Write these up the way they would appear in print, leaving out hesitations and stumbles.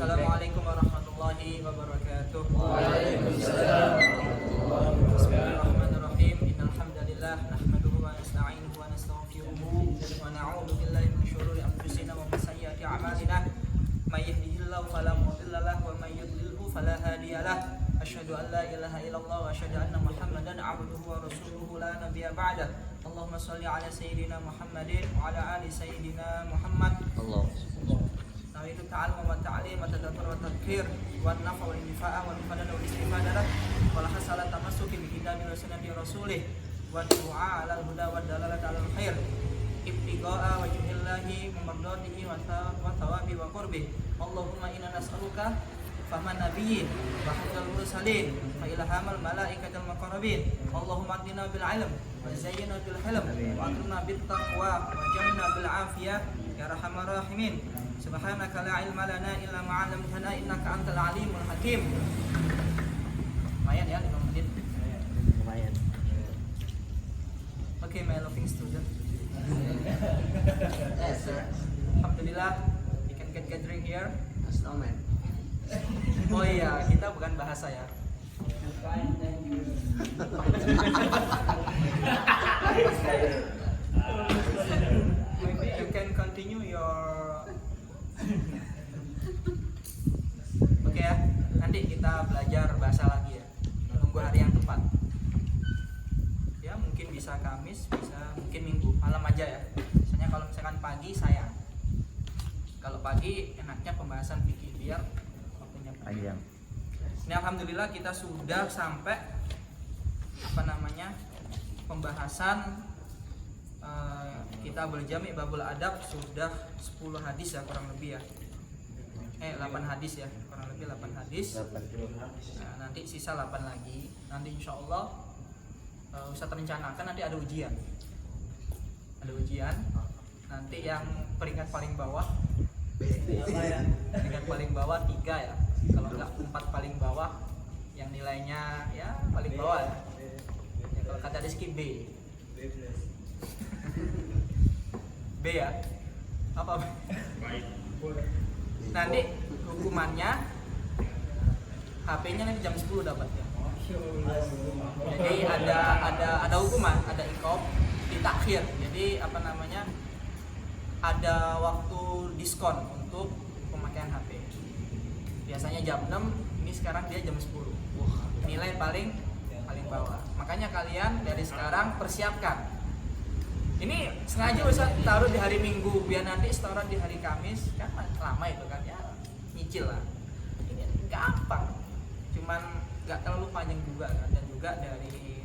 Assalamualaikum warahmatullahi wabarakatuh. Waalaikumsalam warahmatullahi wabarakatuh. Bismillahirrahmanirrahim. Innal hamdalillah nahmaduhu wa nasta'inuhu wa nastaghfiruhu wa na'udzu billahi min shururi anfusina wa min sayyiati a'malina. May yahdihillahu fala mudilla lahu wa may yudlilhu fala hadiya lahu. Asyhadu an la ilaha illallah wa asyhadu anna Muhammadan 'abduhu wa rasuluhu la nabiyya ba'da. Allahumma shalli ala sayyidina Muhammadin wa ala ali sayyidina Muhammad. Nawaitu ta'allum wa ta'lim wa tadabur wa tadhkir wa nafa wa intifa'a wa nufada wa istifadah wa hasala tamassuki bi kitabi wa sunnati rasulih wa du'a 'ala al-huda wa dalalata 'ala al-khair ibtigha'a wajhillahi wa mardatihi wa thawabi wa qurbi. Allahumma inna nas'aluka fahman nabiyyin wa hifdzal mursalin wa ilhamal malaikatil muqarrabin. Allahumma atina bil 'ilm wa zayyinna bil hilm wa akrimna bit taqwa wa jamna bil 'afiyah ya arhamar rahimin. Subhanaka la ilma lana illa ma 'allamtana innaka antal alimul hakim. Lumayan ya 5 menit. Lumayan. Okay, my loving student. Yes, sir. Alhamdulillah, we can get gathering here. Snowman. Oh iya, kita bukan bahasa ya. Maybe you can continue your. Oke ya, nanti kita belajar bahasa lagi ya. Tunggu hari yang tepat. Ya mungkin bisa Kamis, bisa mungkin Minggu, malam aja ya. Misalnya kalau misalkan pagi saya. Kalau pagi enaknya pembahasan fikih biar waktunya Panjang. Ini alhamdulillah kita sudah sampai pembahasan kita berjami babul adab sudah 10 hadis ya kurang lebih ya. 8 hadis ya, kurang lebih 8 hadis. Nah, nanti sisa 8 lagi. Nanti insya Allah Ustaz rencanakan nanti ada ujian. Ada ujian. Nanti yang peringkat paling bawah peringkat paling bawah 3 ya. Kalau enggak 4 paling bawah yang nilainya ya paling bawah ya. Ya kalau kata Rizky B. B ya. Apa? Nanti hukumannya HP-nya nanti jam 10 dapat ya. Jadi ada hukuman, ada iqab ditakhir. Jadi ada waktu diskon untuk pemakaian HP. Biasanya jam 6, ini sekarang dia jam 10. Nilai paling bawah. Makanya kalian dari sekarang persiapkan. Ini sengaja Ustaz taruh di hari Minggu biar nanti setoran di hari Kamis, kan lama itu kan ya, nyicil lah. Ini gampang. Cuman nggak terlalu panjang juga kan, dan juga dari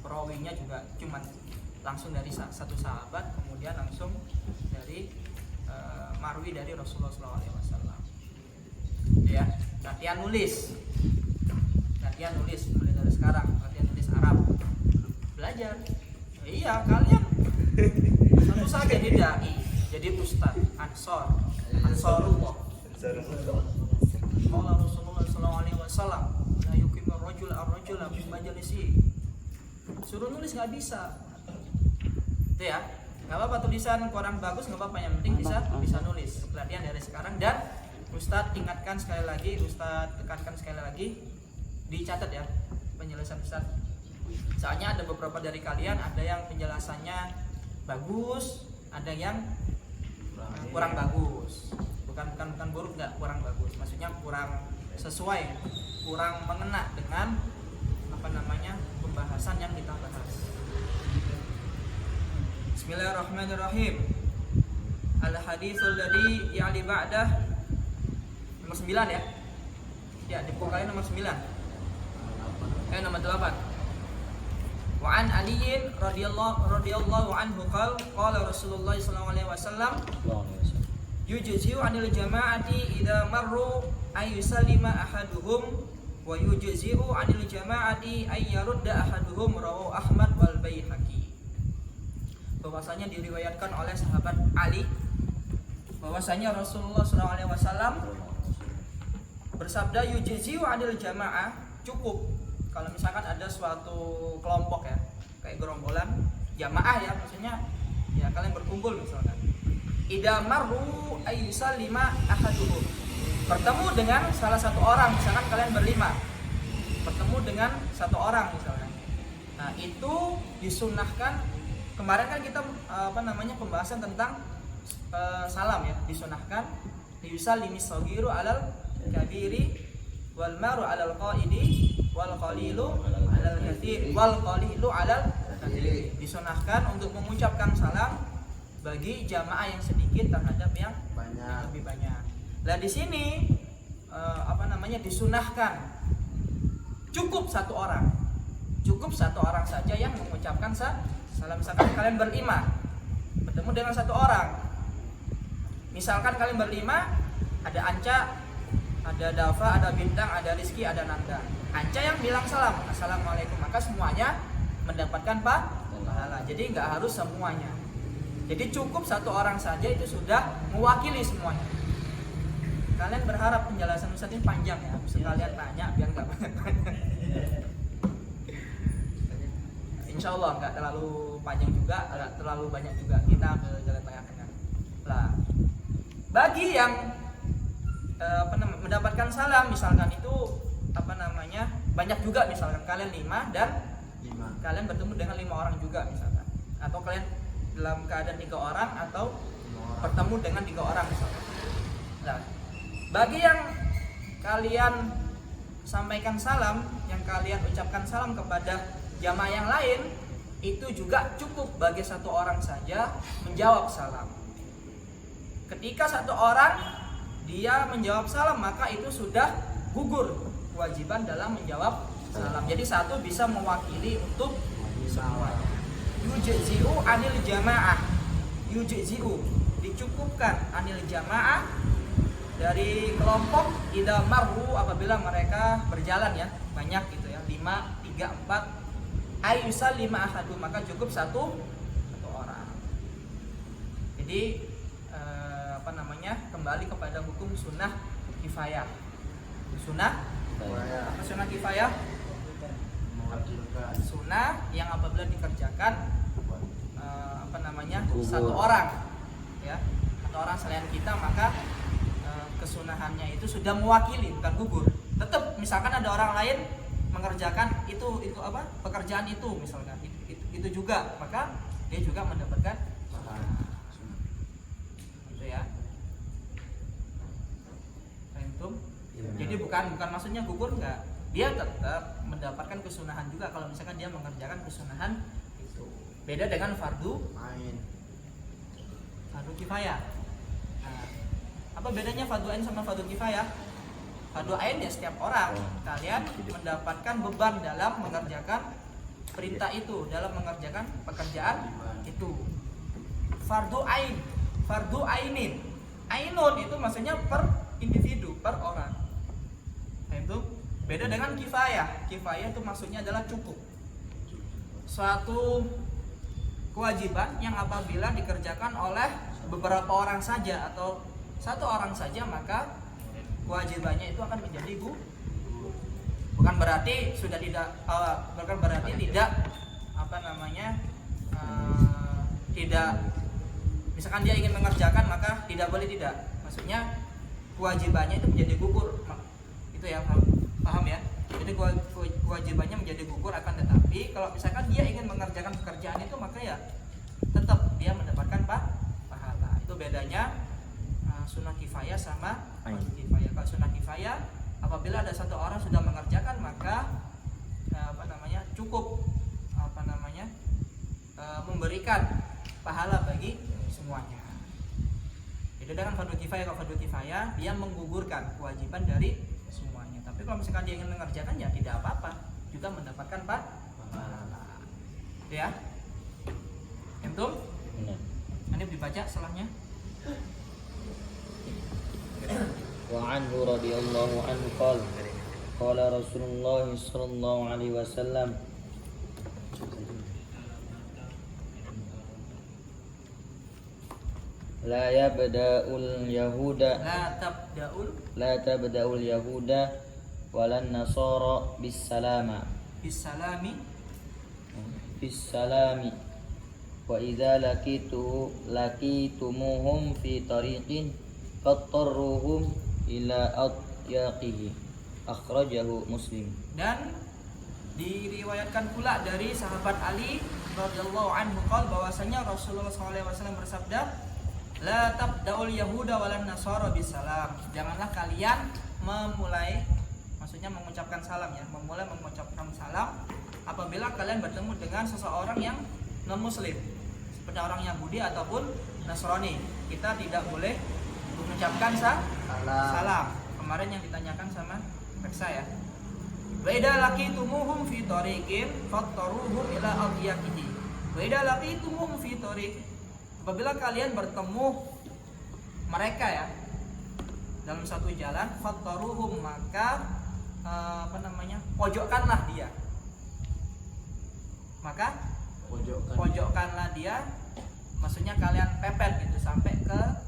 perawinya juga cuman langsung dari satu sahabat, kemudian langsung dari marwi dari Rasulullah SAW. Ya, latihan nulis mulai dari sekarang, latihan nulis Arab, belajar. Iya, kalian tentu saja jadi dai, jadi ustaz, ansarullah. Qala Rasulullah sallallahu alaihi wasallam, la yuqimur rajul ar-rajula fi majlisi. Suruh nulis nggak bisa. Itu ya. Enggak apa-apa tulisan kurang bagus, enggak apa-apa, yang penting bisa nulis. Latihan dari sekarang, dan Ustaz ingatkan sekali lagi, Ustaz tekankan sekali lagi, dicatat ya penjelasan Ustaz. Soalnya ada beberapa dari kalian ada yang penjelasannya bagus, ada yang kurang bagus. Bukan buruk, enggak, kurang bagus. Maksudnya kurang sesuai, kurang mengena dengan pembahasan yang kita bahas. Bismillahirrahmanirrahim. Al-haditsul ladzi ya'li ba'dah nomor 9 ya. Ya, dibukain nomor 9. Nomor 8. Wa an Ali radhiyallahu anhu qala Rasulullah sallallahu alaihi wasallam yujzi'u 'anil jama'ati idza marru ay yusallima ahaduhum wa yujzi'u 'anil jama'ati ay yarudda ahaduhum, rawahu Ahmad wal Baihaqi. Bahwasanya diriwayatkan oleh sahabat Ali bahwasanya Rasulullah sallallahu alaihi wasallam bersabda, yujzi'u 'anil jama'ah, cukup kalau misalkan ada suatu kelompok ya, kayak gerombolan jamaah ya, maksudnya ya kalian berkumpul misalkan. Idza marru ayyusallima ahaduhum. Bertemu dengan salah satu orang, misalkan kalian berlima. Bertemu dengan satu orang misalkan. Nah, itu disunahkan. Kemarin kan kita pembahasan tentang salam ya, disunahkan yusallimis saghiru alal kabiri wal maru alal qaidi wal qalilu alal katsir wal qalilu alal katsir. Disunahkan untuk mengucapkan salam bagi jamaah yang sedikit terhadap yang lebih banyak. Nah, di sini disunahkan cukup satu orang saja yang mengucapkan salam. Misalkan kalian berlima bertemu dengan satu orang, misalkan kalian berlima, ada Anca, ada Dava, ada Bintang, ada Rizky, ada Nanda. Anca yang bilang salam, assalamualaikum, maka semuanya mendapatkan pahala. Jadi nggak harus semuanya. Jadi cukup satu orang saja itu sudah mewakili semuanya. Kalian berharap penjelasan Ustaz ini panjang ya, sekalian tanya biar nggak banyak. Insya Allah nggak terlalu panjang juga, nggak terlalu banyak juga. Kita ke jalan tengah-tengah. Lah, bagi yang mendapatkan salam, misalkan itu banyak juga, misalkan kalian 5 dan kalian bertemu dengan 5 orang juga misalkan, atau kalian dalam keadaan 3 orang atau bertemu dengan 3 orang misalkan. Nah, bagi yang kalian sampaikan salam, yang kalian ucapkan salam kepada jamaah yang lain, itu juga cukup bagi satu orang saja menjawab salam. Ketika satu orang dia menjawab salam, maka itu sudah gugur kewajiban dalam menjawab salam. Jadi satu bisa mewakili untuk semuanya. Yujzi'u anil jamaah. Yujzi'u dicukupkan anil jamaah dari kelompok idza marru, apabila mereka berjalan ya, banyak gitu ya, 5, 3, 4, ayyusallima ahadum, maka cukup satu orang. Jadi kembali kepada hukum sunnah kifayah. Sunnah kifayah? Sunnah yang apabila dikerjakan satu orang ya, atau orang selain kita, maka kesunahannya itu sudah mewakili, bukan gugur. Tetap misalkan ada orang lain mengerjakan itu pekerjaan itu misalkan itu juga, maka dia juga mendapatkan gitu ya. Paham? Jadi bukan maksudnya gugur, enggak. Dia tetap mendapatkan kesunahan juga kalau misalkan dia mengerjakan kesunahan itu. Beda dengan fardu kifayah. Nah, apa bedanya fardu ain sama fardu kifayah? Fardu ain ya setiap orang kalian mendapatkan beban dalam mengerjakan perintah itu, dalam mengerjakan pekerjaan itu. Fardu ainin. Ainun itu maksudnya per individu, per orang. Nah, itu beda dengan kifayah. Kifayah itu maksudnya adalah cukup. Suatu kewajiban yang apabila dikerjakan oleh beberapa orang saja atau satu orang saja, maka kewajibannya itu akan menjadi bukan berarti tidak misalkan dia ingin mengerjakan maka tidak boleh, tidak. Maksudnya kewajibannya itu menjadi gugur. Itu ya, paham ya? Jadi kewajibannya menjadi gugur, akan tetapi kalau misalkan dia ingin mengerjakan pekerjaan itu, maka ya tetap dia mendapatkan pahala. Itu bedanya sunnah kifayah sama fardu kifayah. Kalau sunnah kifayah, apabila ada satu orang sudah mengerjakan, maka cukup memberikan pahala bagi semuanya. Beda dengan fardu kifayah. Kalau fardu kifayah dia menggugurkan kewajiban dari semuanya. Tapi kalau misalkan dia ingin mengerjakan, ya tidak apa-apa, juga mendapatkan pahala. Ya. Antum? Ini dibaca salahnya. وعنه رضي الله عنه قال قال رسول الله صلى الله عليه وسلم لا تبدأ اليهود ولا النصارى بالسلام وإذا لقيتموهم في طريق fattaruhum ila adyaqihi akhrajahu Muslim. Dan diriwayatkan pula dari sahabat Ali radhiyallahu anhu qol bahwasanya Rasulullah SAW bersabda, la tabda'ul yahuda walan nasara bisalam. Janganlah kalian maksudnya mengucapkan salam ya, memulai mengucapkan salam apabila kalian bertemu dengan seseorang yang non muslim seperti orang Yahudi ataupun Nasrani. Kita tidak boleh mengucapkan salam. Kemarin yang ditanyakan sama Reksa ya. Wa idza laqitumuhum fi tariqin fattaruhum ila adyaqihi. Wa idza laqitumuhum fi tariq, apabila kalian bertemu mereka ya dalam satu jalan, fattaruhum, maka pojokkanlah dia. Maka pojokkanlah dia, maksudnya kalian pepet gitu sampai ke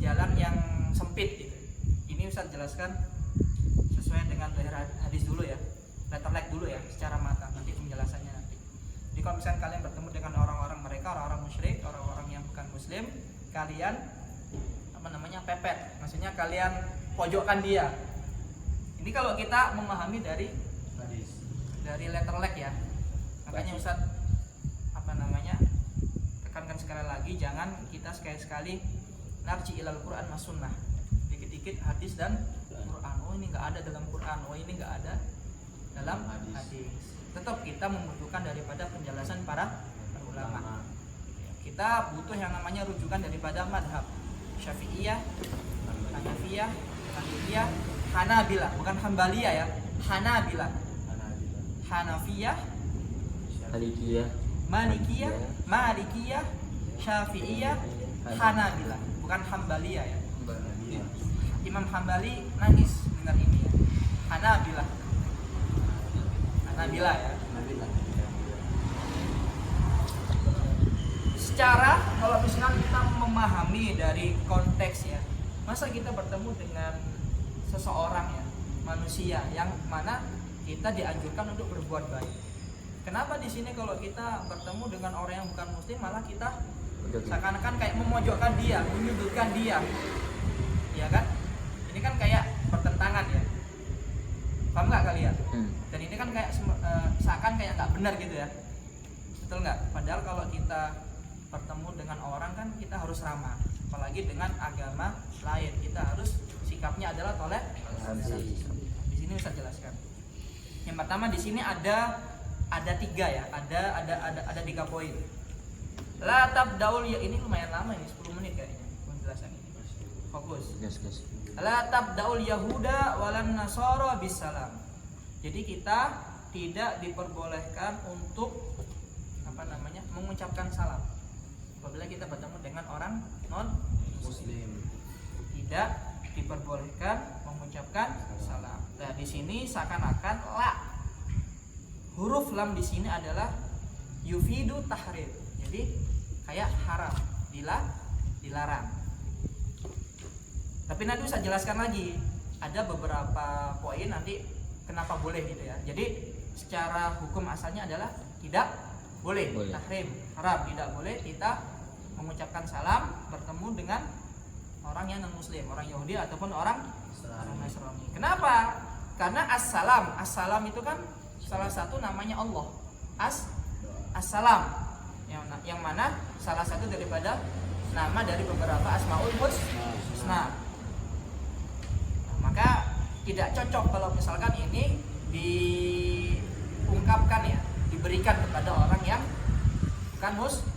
jalan yang sempit gitu. Ini Ustaz jelaskan sesuai dengan hadis dulu ya, letterlek dulu ya secara matang, nanti penjelasannya nanti. Jadi kalau misalnya kalian bertemu dengan orang-orang mereka, orang-orang musyrik, orang-orang yang bukan muslim, kalian pepet, maksudnya kalian pojokkan dia. Ini kalau kita memahami dari letterlek ya. Makanya Ustaz tekankan sekali lagi, jangan kita sekali-sekali narji ilal Quran mas sunnah, dikit-dikit hadis dan Quran. Oh ini nggak ada dalam Quran, oh ini nggak ada dalam hadis. Tetap kita membutuhkan daripada penjelasan para ulama. Kita butuh yang namanya rujukan daripada madhab Syafi'iyah, Hanafiyah, Hanifiyah, Hanabilah, bukan Hambaliyah ya, Hanabilah, Hanafiyah, Malikiyah, Syafi'iyah, Hanabilah, bukan Hambaliyah ya. Imam Hambali nangis dengar ini ya. Hanabilah ya. Secara kalau misalnya kita memahami dari konteks ya, masa kita bertemu dengan seseorang ya, manusia yang mana kita dianjurkan untuk berbuat baik. Kenapa di sini kalau kita bertemu dengan orang yang bukan muslim malah kita seakan-akan kayak memojokkan dia, menyudutkan dia, ya kan? Ini kan kayak pertentangan ya, paham nggak kalian? Dan ini kan kayak seakan kayak nggak benar gitu ya, betul nggak? Padahal kalau kita bertemu dengan orang kan kita harus ramah, apalagi dengan agama lain kita harus sikapnya adalah toleransi. Di sini bisa jelaskan. Yang pertama di sini ada tiga ya, ada 3 poin. La tabdaul ya, ini lumayan lama ini 10 menit kayaknya penjelasan ini. Fokus. Yes. La tabdaul yahuda walan nasara bisalam. Jadi kita tidak diperbolehkan untuk mengucapkan salam apabila kita bertemu dengan orang non muslim. Tidak diperbolehkan mengucapkan salam. Nah, di sini seakan-akan huruf lam di sini adalah yufidu tahrim. Jadi kayak haram, dilarang. Tapi nanti bisa jelaskan lagi. Ada beberapa poin nanti kenapa boleh gitu ya. Jadi secara hukum asalnya adalah tidak boleh. Tahrim, haram, tidak boleh kita mengucapkan salam bertemu dengan orang yang non muslim, orang Yahudi ataupun orang Nasrani. Kenapa? Karena assalam itu kan salah satu namanya Allah. Assalam yang mana salah satu daripada nama dari beberapa asmaul husna. Maka tidak cocok kalau misalkan ini diungkapkan ya, diberikan kepada orang yang bukan muslim.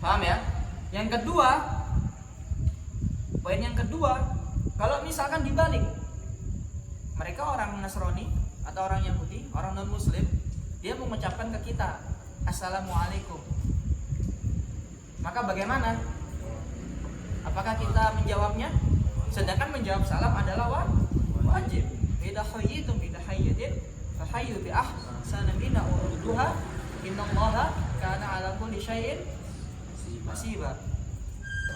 Paham ya? Poin yang kedua, kalau misalkan dibalik, mereka orang Nasrani atau orang Yahudi, orang non muslim, dia mengucapkan ke kita Assalamualaikum, maka bagaimana? Apakah kita menjawabnya? Sedangkan menjawab salam adalah wajib. Idza hayyitum bi tahiyyatin fahayyu bi ahsana minha urduha innallaha kana 'ala kulli syai'in hasiba.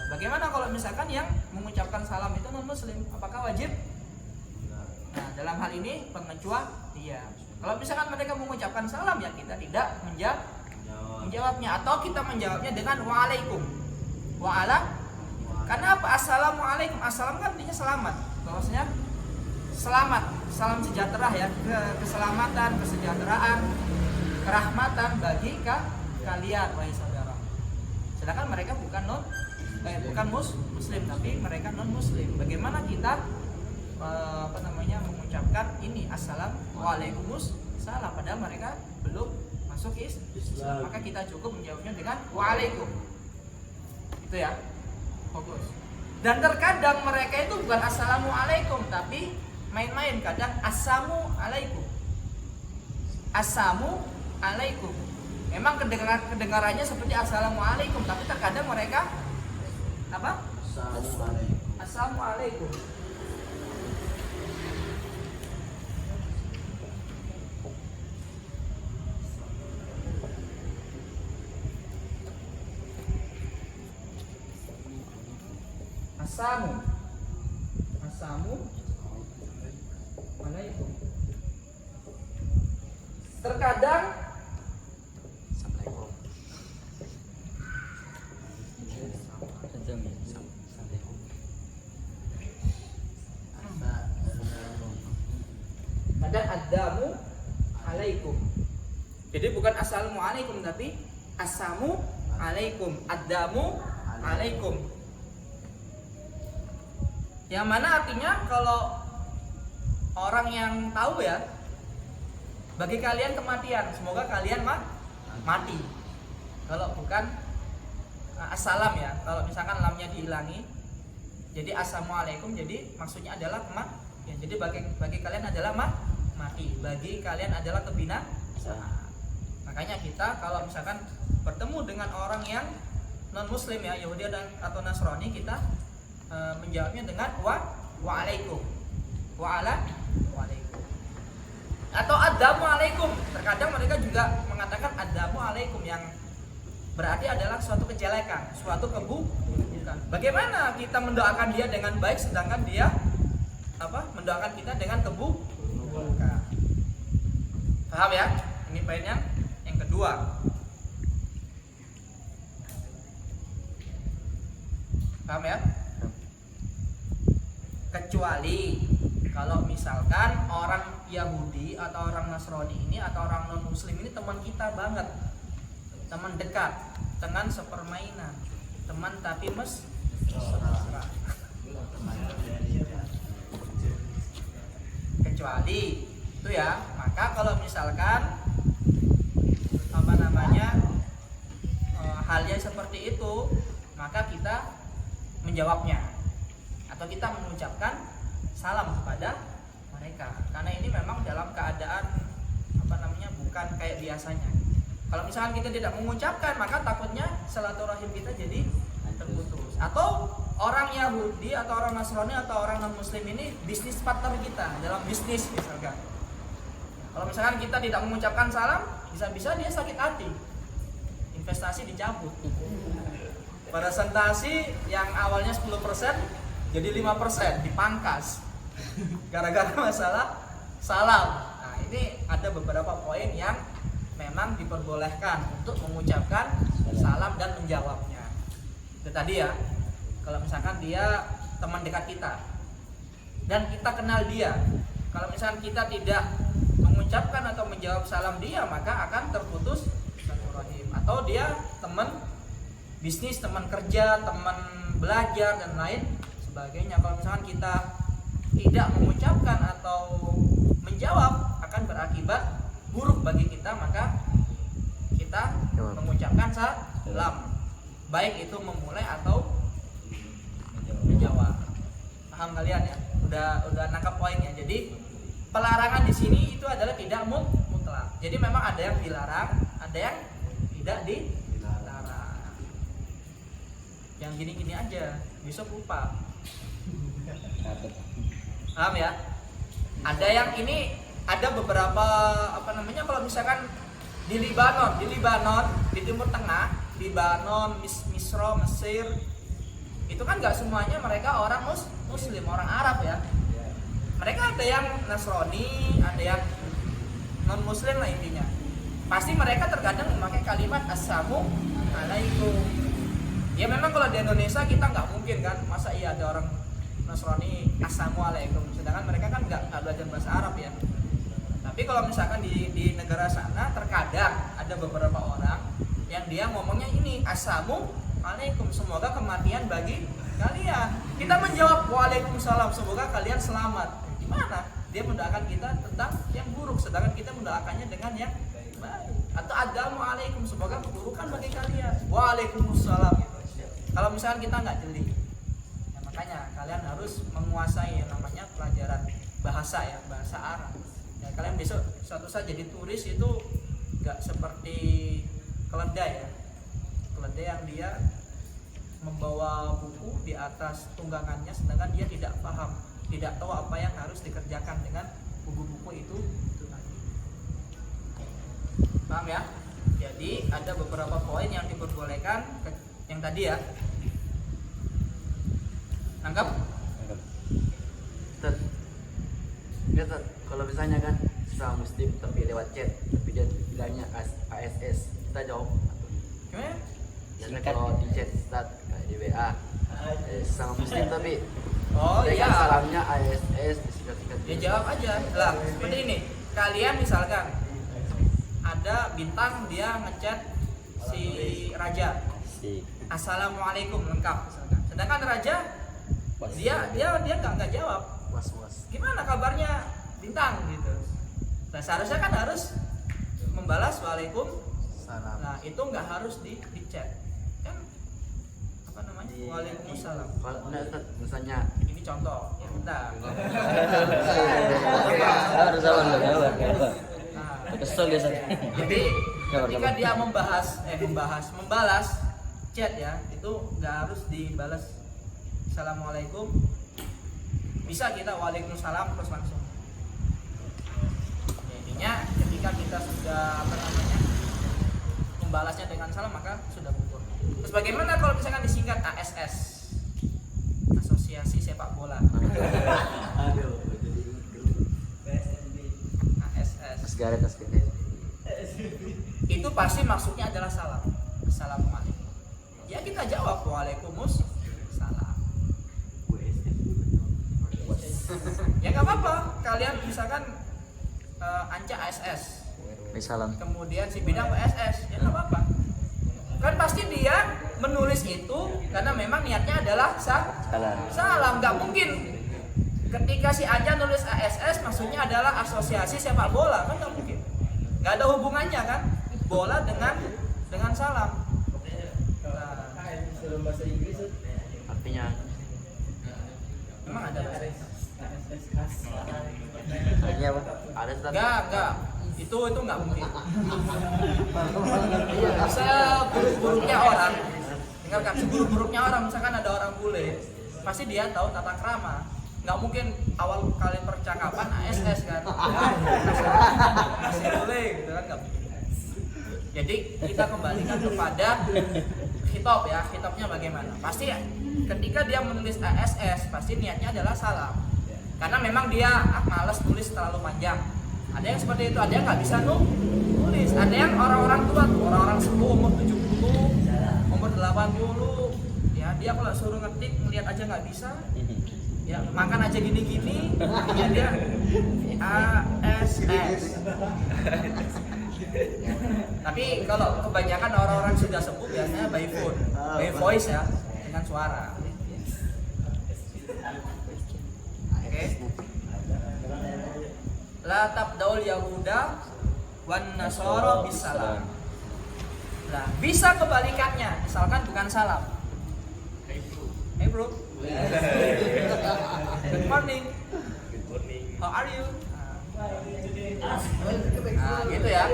Bagaimana kalau misalkan yang mengucapkan salam itu non muslim? Apakah wajib? Nah, dalam hal ini pengecualian. Kalau misalkan mereka mengucapkan salam, ya kita tidak menjawabnya, atau kita menjawabnya dengan waalaikum. Karena apa? Assalamualaikum. Assalam kan artinya selamat. Bahwasanya selamat, salam sejahtera ya, keselamatan, kesejahteraan, kerahmatan bagi kalian wahai saudara. Sedangkan mereka bukan muslim, tapi mereka non muslim. Bagaimana kita mengucapkan ini assalamualaikumussalam padahal mereka belum masuk Islam? Maka kita cukup menjawabnya dengan waalaikum. Itu ya, fokus. Dan terkadang mereka itu bukan assalamualaikum, tapi main-main, kadang assamualaikum. Assamualaikum. Memang kedengarannya seperti assalamualaikum, tapi terkadang mereka apa? Assalamualaikum. Assalamualaikum. Terkadang adamu alaikum. Jadi bukan assalamualaikum, tapi assamu alaikum, adamu alaikum. Yang mana artinya kalau orang yang tahu ya, bagi kalian kematian, semoga kalian mati. Kalau bukan assalam ya, kalau misalkan lamnya dihilangi, jadi assalamualaikum, jadi maksudnya adalah kematian. Jadi bagi kalian adalah mati, bagi kalian adalah kebinasaan. Makanya kita kalau misalkan bertemu dengan orang yang non muslim ya, Yahudi atau Nasrani, kita menjawabnya dengan waalaikum, waalaikum, atau adamu alaikum. Terkadang mereka juga mengatakan adamu alaikum, yang berarti adalah suatu kejelekan, suatu keburukan. Bagaimana kita mendoakan dia dengan baik, sedangkan dia mendoakan kita dengan keburukan? Paham ya? Ini poinnya yang kedua. Paham ya? Kecuali kalau misalkan orang Yahudi atau orang Nasrani ini atau orang non muslim ini teman kita banget, teman dekat, teman sepermainan, teman tapi mesra. Kecuali itu ya, maka kalau misalkan hal yang seperti itu, maka kita menjawabnya atau kita mengucapkan salam kepada mereka, karena ini memang dalam keadaan bukan kayak biasanya. Kalau misalkan kita tidak mengucapkan, maka takutnya silaturahim kita jadi terputus. Atau orang Yahudi atau orang Nasrani atau orang non muslim ini bisnis partner kita dalam bisnis misalkan. Kalau misalkan kita tidak mengucapkan salam, bisa-bisa dia sakit hati, investasi dicabut, presentasi yang awalnya 10% jadi 5% dipangkas gara-gara masalah salam. Nah, ini ada beberapa poin yang memang diperbolehkan untuk mengucapkan salam dan menjawabnya. Itu tadi ya, kalau misalkan dia teman dekat kita dan kita kenal dia, kalau misalkan kita tidak mengucapkan atau menjawab salam dia, maka akan terputus silaturahim. Atau dia teman bisnis, teman kerja, teman belajar dan lain sebagainya. Kalau misalkan kita tidak mengucapkan atau menjawab, akan berakibat buruk bagi kita, maka kita mengucapkan salam, baik itu memulai atau menjawab. Paham kalian ya? Udah nangkap poinnya. Jadi pelarangan di sini itu adalah tidak mutlak. Jadi memang ada yang dilarang, ada yang tidak dilarang. Yang gini-gini aja, besok lupa. Paham ya? Ada yang ini, ada beberapa kalau misalkan di Libanon, di Timur Tengah, Libanon, Misra, Mesir, itu kan nggak semuanya mereka orang muslim, orang Arab ya. Mereka ada yang Nasrani, ada yang non muslim lah intinya, pasti mereka terkadang memakai kalimat assalamualaikum. Ya memang kalau di Indonesia kita nggak mungkin kan, masa iya ada orang Nasrani assalamualaikum, sedangkan mereka kan nggak belajar bahasa Arab ya. Tapi kalau misalkan di negara sana terkadang ada beberapa orang yang dia ngomongnya ini assalamualaikum, semoga kematian bagi kalian. Kita menjawab waalaikumsalam, semoga kalian selamat. Gimana? Dia mendoakan kita tentang yang buruk, sedangkan kita mendoakannya dengan yang baik. Atau assalamualaikum, semoga keburukan bagi kalian. Waalaikumsalam. Kalau misalkan kita nggak jeli, ya makanya kalian harus menguasai yang namanya pelajaran bahasa ya, bahasa Arab. Ya, kalian besok suatu saat jadi turis itu nggak seperti keledai ya, keledai yang dia membawa buku di atas tunggangannya, sedangkan dia tidak paham, tidak tahu apa yang harus dikerjakan dengan buku-buku itu tadi. Paham ya? Jadi ada beberapa poin yang diperbolehkan yang tadi ya. Nangkap? Ustaz, ya Ustaz, kalau misalnya kan sama muslim tapi lewat chat, tapi dia bilangnya ASS, kita jawab Gimana? biasanya kalau di chat Ustaz, kayak di WA sama muslim tapi Oh dia iya. kan salamnya ASS, disingkat-singkat. Ya jawab aja. Lah, seperti ini. Kalian misalkan ada bintang dia ngechat si Raja. Assalamualaikum lengkap misalkan. Sedangkan Raja dia nggak jawab. Was-was. Gimana kabarnya bintang gitu. Nah, seharusnya kan harus membalas waalaikumsalam. Nah, itu nggak harus di chat. Kan apa namanya? Waalaikumsalam. Kalau enggak Ustaz, misalnya Ini contoh. Ya bentar. Harus sabar dulu. Nah, Kesel dia sakit. jadi Sabar, ketika sabar. dia membalas chat ya, itu nggak harus dibalas assalamualaikum, bisa kita waalaikumsalam terus langsung. Jadinya ketika kita sudah membalasnya dengan salam maka sudah gugur. Terus bagaimana kalau misalkan disingkat ASS, Asosiasi Sepak Bola? ASS asgaret. itu pasti maksudnya adalah salam, assalamualaikum. Ya kita jawab waalaikumsalam. Ya nggak apa-apa, kalian misalkan Anca ASS, Salam. kemudian si bidang PSS, ya nggak apa-apa. Kan pasti dia menulis itu karena memang niatnya adalah salam. Nggak mungkin ketika si Anca nulis ASS maksudnya adalah Asosiasi Sepak Bola, kan nggak mungkin. Nggak ada hubungannya kan, bola dengan salam. Artinya Memang ada bahasa Artinya apa? ada Ustaz. Enggak. Itu enggak mungkin. Seburuk-buruknya orang, dengarkan, seburuk-buruknya orang, misalkan ada orang bule, pasti dia tahu tata krama. Nggak mungkin awal kali percakapan ASS kan. Masih bule gitu kan, nggak mungkin. Jadi kita kembalikan kepada khitab ya, khitabnya bagaimana? Pasti ya, ketika dia menulis ASS, pasti niatnya adalah salam. Karena memang dia malas tulis terlalu panjang. Ada yang seperti itu, ada yang nggak bisa nulis. Ada yang orang-orang tua tuh, orang-orang sepuh umur 70, umur 80, ya dia kalau suruh ngetik ngeliat aja nggak bisa. Ya makan aja gini-gini, ya dia ASS. Tapi kalau kebanyakan orang-orang sudah sepuh biasanya by phone, by voice ya, dengan suara. Oke. La tabdaul yahuda wan nasara bisalam. Nah, bisa kebalikannya, misalkan bukan salam. Hey bro. Good morning. How are you? Nah, gitu ya.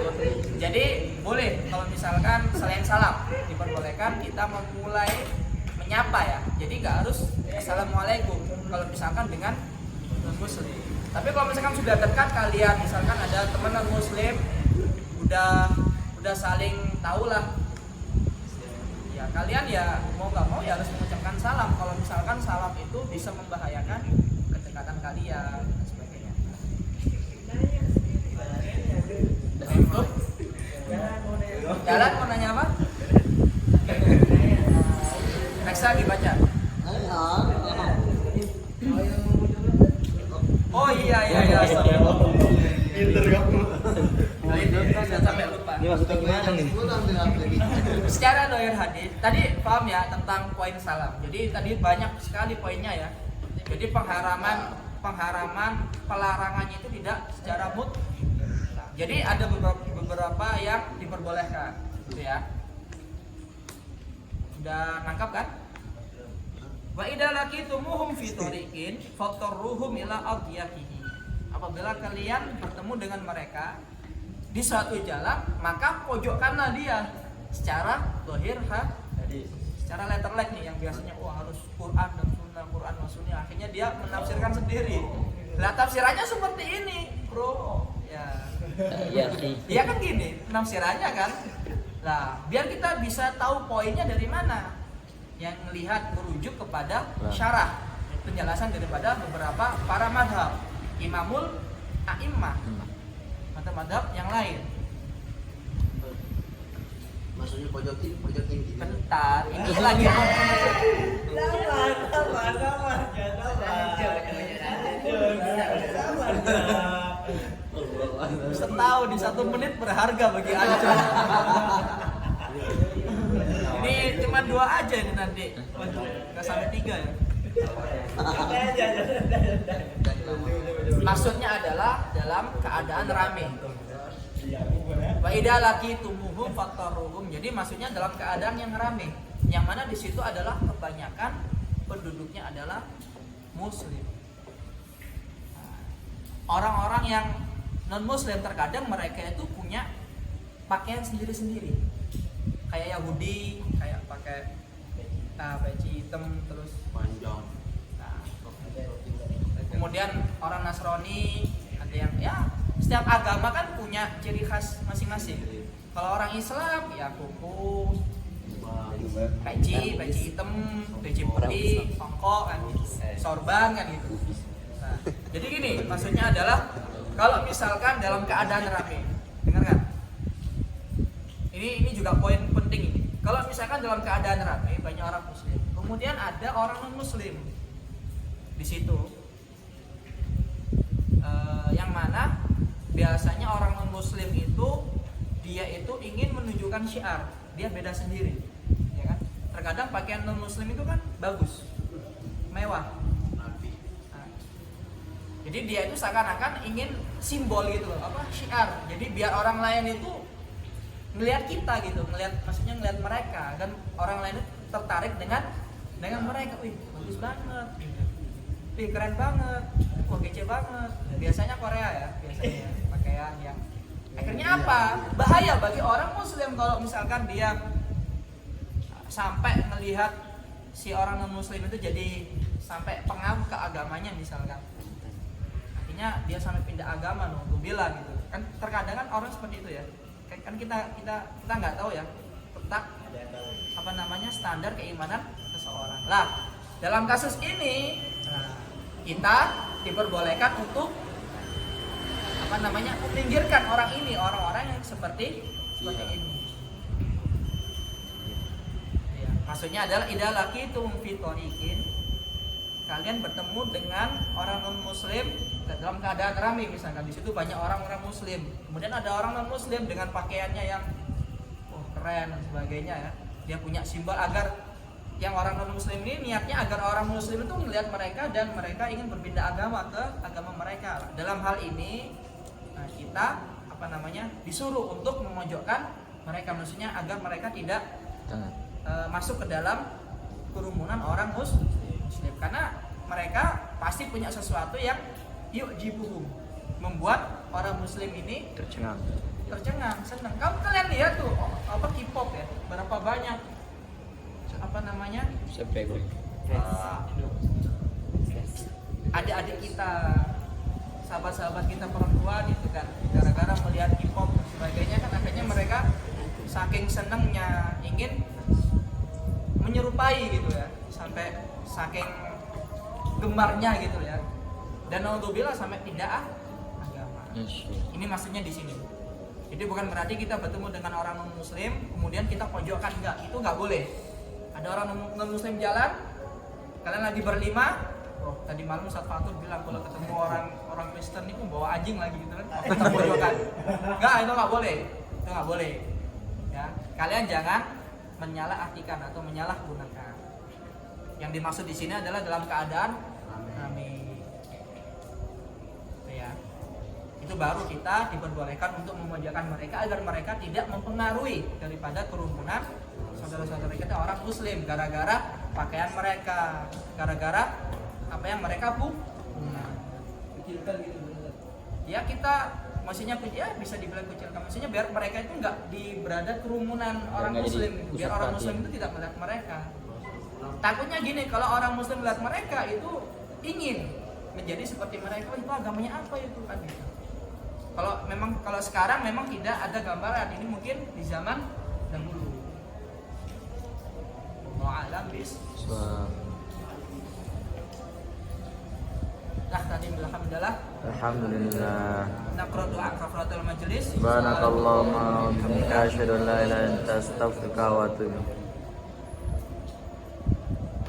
Jadi boleh kalau misalkan selain salam diperbolehkan kita memulai menyapa ya. Jadi nggak harus assalamualaikum kalau misalkan dengan non muslim. Tapi kalau misalkan sudah dekat kalian, misalkan ada teman non muslim, udah saling tahu lah. Ya kalian ya mau nggak mau ya harus mengucapkan salam. Kalau misalkan salam itu bisa membahayakan kedekatan kalian dan sebagainya. Jalan mau nanya apa? Next lagi baca. Oh iya. Pinter kamu. Nah, itu saya sampai lupa. Ini maksudnya gimana nih? Secara dohir hadis, tadi paham ya tentang poin salam. Jadi tadi banyak sekali poinnya ya. Jadi pengharaman, pelarangannya itu tidak secara mutlak. Jadi ada beberapa yang diperbolehkan, gitu ya. Udah nangkap kan? Wa idza laqitumuhum fi tariqin fatarruhum ila adyaqihi. Apabila kalian bertemu dengan mereka di suatu jalan, maka pojokkanlah dia secara zahir hadis. Secara letterlek nih yang biasanya harus Quran dan Sunnah, akhirnya dia menafsirkan sendiri. Lah tafsirannya seperti ini, bro. Ya. Iya sih. Iya kan gini, penafsirannya kan. Lah, biar kita bisa tahu poinnya dari mana. Yang melihat merujuk kepada syarah, penjelasan daripada beberapa para madhab, imamul a'immah, madhab yang lain. Maksudnya pojokin gitu. Bentar, ini lagi setahun di 1 menit berharga bagi Anda. Ini cuma 2 aja ini nanti, nggak sampai 3 ya. Maksudnya adalah dalam keadaan rame. Wa idza laqitumuhum fattaruhum. Jadi maksudnya dalam keadaan yang rame, yang mana di situ adalah kebanyakan penduduknya adalah muslim. Orang-orang yang non muslim terkadang mereka itu punya pakaian sendiri-sendiri. Kayak Yahudi, kayak pakai peci hitam terus Panjang. Kemudian orang Nasrani ada yang ya setiap agama kan punya ciri khas masing-masing. Kalau orang Islam ya kuku, peci hitam, peci putih, songkok kan, sorban kan gitu. Nah, jadi gini, maksudnya adalah kalau misalkan dalam keadaan ramai, dengarkan. Ini juga poin penting ini. Kalau misalkan dalam keadaan ramai banyak orang muslim, kemudian ada orang non muslim di situ. Yang mana biasanya orang non muslim itu dia itu ingin menunjukkan syiar, dia beda sendiri, ya kan? Terkadang pakaian non muslim itu kan bagus, mewah. Nah, jadi dia itu seakan-akan ingin simbol gitu loh, syiar. Jadi biar orang lain itu ngelihat kita gitu, maksudnya ngelihat mereka, dan orang lain itu tertarik dengan mereka. Wih, bagus banget. Wih, keren banget. Wah, kece banget. Biasanya Korea ya, biasanya pakaian yang akhirnya apa? Bahaya bagi orang muslim kalau misalkan dia sampai melihat si orang non muslim itu jadi sampai pengaruh ke agamanya misalkan. Akhirnya dia sampai pindah agama, nudzubillah gitu. Kan terkadang kan orang seperti itu ya. Kan kita nggak tahu ya tentang standar keimanan seseorang. Lah, dalam kasus ini kita diperbolehkan untuk meminggirkan orang-orang yang seperti ini. Ya, maksudnya adalah idza laqitum fi thariqin, kalian bertemu dengan orang non muslim dalam keadaan ramai, misalkan di situ banyak orang-orang muslim, kemudian ada orang non muslim dengan pakaiannya yang keren dan sebagainya ya, dia punya simbol agar yang orang non muslim ini niatnya agar orang muslim itu melihat mereka dan mereka ingin berpindah agama ke agama mereka. Dalam hal ini kita disuruh untuk memojokkan mereka, maksudnya agar mereka tidak masuk ke dalam kerumunan orang muslim, karena mereka pasti punya sesuatu yang yu'jibuhum, membuat orang muslim ini tercengang, senang. Kalian lihat tuh K-pop ya, berapa banyak adik-adik kita, sahabat-sahabat kita perempuan itu kan, gara-gara melihat K-pop dan sebagainya kan, akhirnya mereka saking senangnya ingin menyerupai gitu ya, sampai saking gemarnya gitu ya, dan naudzubillah sampai pindah agama. Ini maksudnya di sini. Jadi bukan berarti kita bertemu dengan orang non muslim kemudian kita pojokkan, enggak, itu nggak boleh. Ada orang non muslim jalan, kalian lagi berlima, oh tadi malam Ustaz Fatur bilang kalau ketemu orang Kristen itu bawa anjing lagi gitu kan, kita pojokkan. Enggak, itu nggak boleh, itu nggak boleh. Ya, kalian jangan menyalahartikan atau menyalahgunakan. Yang dimaksud di sini adalah dalam keadaan rame. Ya. Itu baru kita diperbolehkan untuk memojokkan mereka agar mereka tidak mempengaruhi daripada kerumunan saudara-saudara kita orang muslim gara-gara pakaian mereka, gara-gara apa yang mereka punya. Kecilkan gitu. Ya kita maksudnya ya bisa dibilang kecilkan, maksudnya biar mereka itu enggak berada kerumunan orang muslim, biar orang muslim itu tidak melihat mereka. Takutnya gini, kalau orang muslim melihat mereka itu ingin menjadi seperti mereka, itu agamanya apa itu kan gitu. Kalau sekarang memang tidak ada gambaran, ini mungkin di zaman dahulu. Mu'alam bis. Nah tadi alhamdulillah. Alhamdulillah. Naqra doa kafaratul majlis. Subhanakallahumma wa bihamdika asyhadu an la ilaha illa anta astaghfiruka wa atubu ilaik.